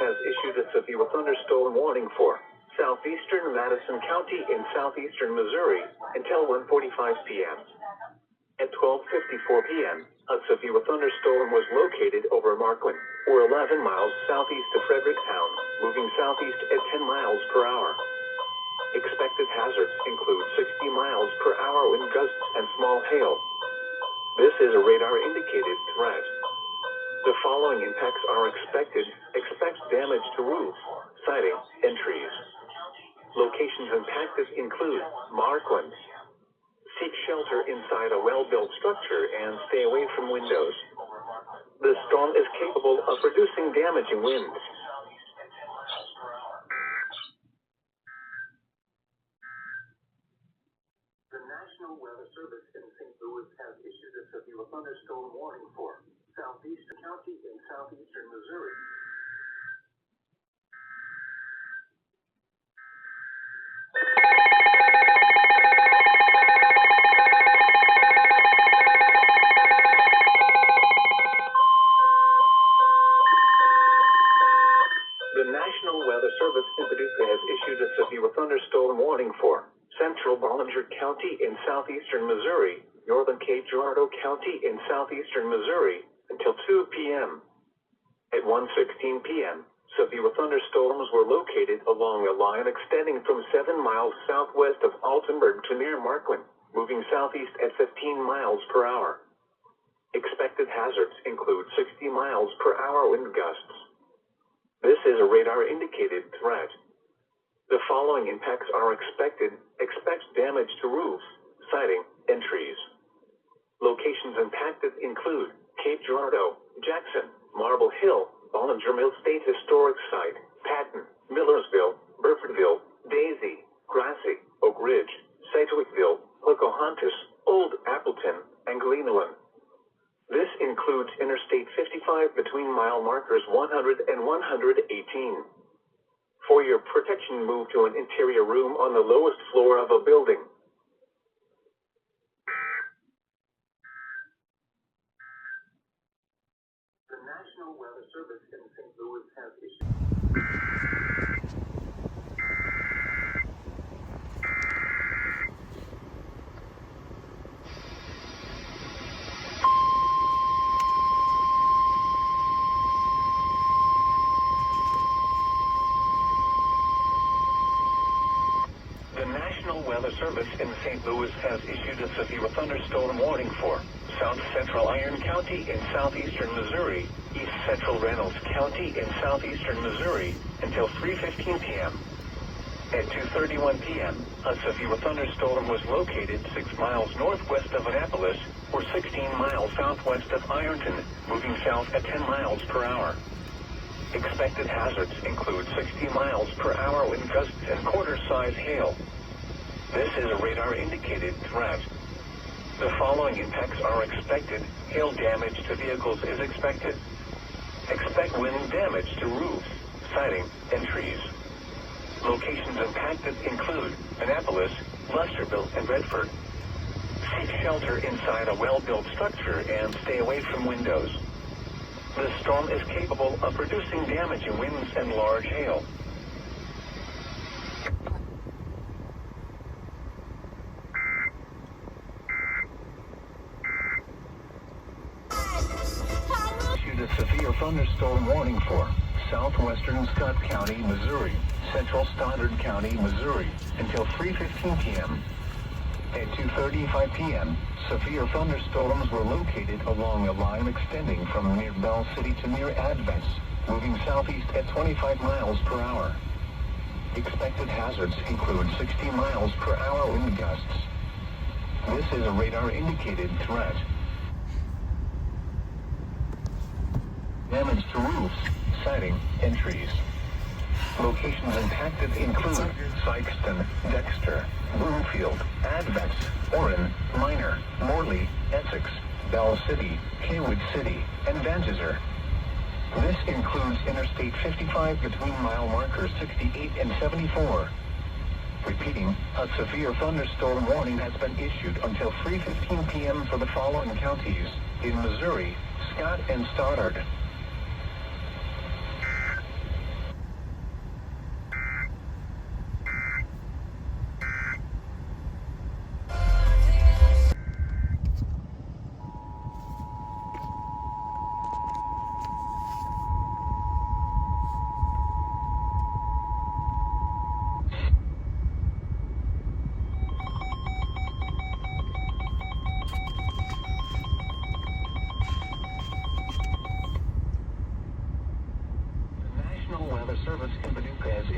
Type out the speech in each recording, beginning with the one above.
has issued a severe thunderstorm warning for southeastern Madison County in southeastern Missouri until 1:45 p.m. At 12:54 p.m., a severe thunderstorm was located over Marquand, or 11 miles southeast of Fredericktown, moving southeast at 10 miles per hour. Expected hazards include 60 miles per hour wind gusts and small hail. This is a radar-indicated threat. The following impacts are expected. Expect damage to roofs, siding, and trees. Locations impacted include Marquand. Seek shelter inside a well-built structure and stay away from windows. The storm is capable of producing damaging winds. The National Weather Service in St. Louis has issued a severe thunderstorm warning for southeastern county in southeastern Missouri. The National Weather Service in Paducah has issued a severe thunderstorm warning for central Ballinger County in southeastern Missouri, northern Cape Girardeau County in southeastern Missouri, until 2 p.m. At 1:16 p.m., severe thunderstorms were located along a line extending from 7 miles southwest of Altenburg to near Marquand, moving southeast at 15 miles per hour. Expected hazards include 60 miles per hour wind gusts. This is a radar-indicated threat. The following impacts are expected. Expect damage to roofs, siding, and trees. Locations impacted include Cape Girardeau, Jackson, Marble Hill, Ballinger Mill State Historic Site, Patton, Millersville, Burfordville, Daisy, Grassy, Oak Ridge, Sedgwickville, Pocahontas, Old Appleton, and Glenallen. This includes Interstate 55 between mile markers 100 and 118. For your protection, move to an interior room on the lowest floor of a building. The National Weather Service in St. Louis has issued. The National Weather Service in St. Louis has issued a severe thunderstorm warning for South Central Iron County in southeastern Missouri, East Central Reynolds County in southeastern Missouri, until 3:15 p.m. At 2:31 p.m., a severe thunderstorm was located 6 miles northwest of Annapolis, or 16 miles southwest of Ironton, moving south at 10 miles per hour. Expected hazards include 60 miles per hour wind gusts and quarter-size hail. This is a radar-indicated threat. The following impacts are expected. Hail damage to vehicles is expected. Expect wind damage to roofs, siding, and trees. Locations impacted include Annapolis, Lesterville, and Redford. Seek shelter inside a well-built structure and stay away from windows. The storm is capable of producing damaging winds and large hail. Issued a severe thunderstorm warning for southwestern Scott County, Missouri, central Stoddard County, Missouri, until 3:15 p.m. At 2:35 p.m., severe thunderstorms were located along a line extending from near Bell City to near Advance, moving southeast at 25 miles per hour. Expected hazards include 60 miles per hour wind gusts. This is a radar-indicated threat. Damage to roofs, siding, and trees. Locations impacted include Sykeston, Dexter, Broomfield, Advance, Orrin, Minor, Morley, Essex, Bell City, Haywood City, and Vanzizer. This includes Interstate 55 between mile markers 68 and 74. Repeating, a severe thunderstorm warning has been issued until 3:15 p.m. for the following counties in Missouri, Scott and Stoddard.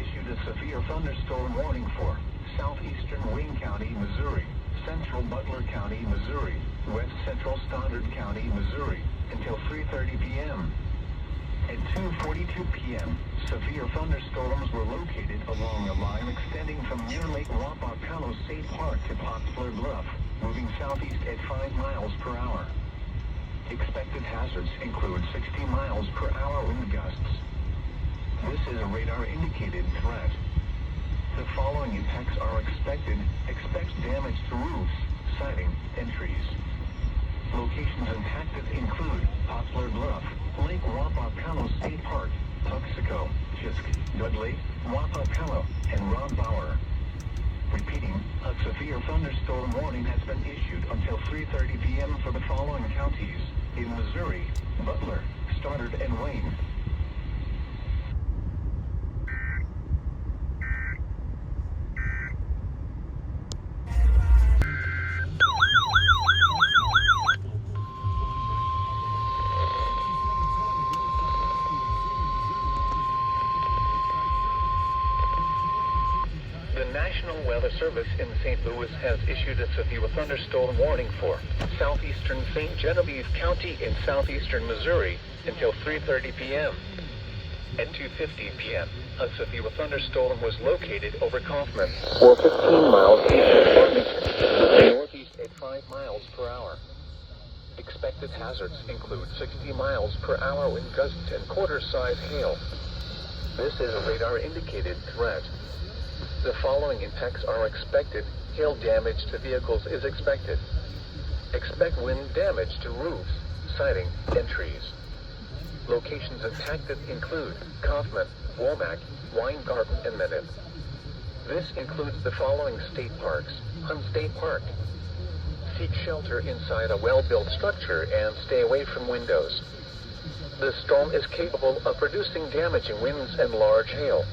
issued a severe thunderstorm warning for southeastern Wayne County, Missouri, central Butler County, Missouri, west central Stoddard County, Missouri, until 3:30 p.m. At 2:42 p.m., severe thunderstorms were located along a line extending from near Lake Wapakalo State Park to Poplar Bluff, moving southeast at 5 miles per hour. Expected hazards include 60 miles per hour wind gusts. This is a radar-indicated threat. The following impacts are expected. Expect damage to roofs, siding, and trees. Locations impacted include Poplar Bluff, Lake Wapakalo State Park, Tuxico, Fisk, Dudley, Wapakalo, and Rob Bauer. Repeating, a severe thunderstorm warning has been issued until 3:30 p.m. for the following counties in Missouri: Butler, Stoddard, and Wayne. The National Weather Service in St. Louis has issued a severe thunderstorm warning for southeastern St. Genevieve County in southeastern Missouri until 3:30 p.m. At 2:50 p.m., a severe thunderstorm was located over Kaufman, or 15 miles east of Farmington, northeast at 5 miles per hour. Expected hazards include 60 miles per hour wind gusts and quarter-size hail. This is a radar-indicated threat. The following impacts are expected. Hail damage to vehicles is expected. Expect wind damage to roofs, siding, and trees. Locations impacted include Kaufman, Womack, Weingarten, and Medin. This includes the following state parks: Hunt State Park. Seek shelter inside a well-built structure and stay away from windows. The storm is capable of producing damaging winds and large hail.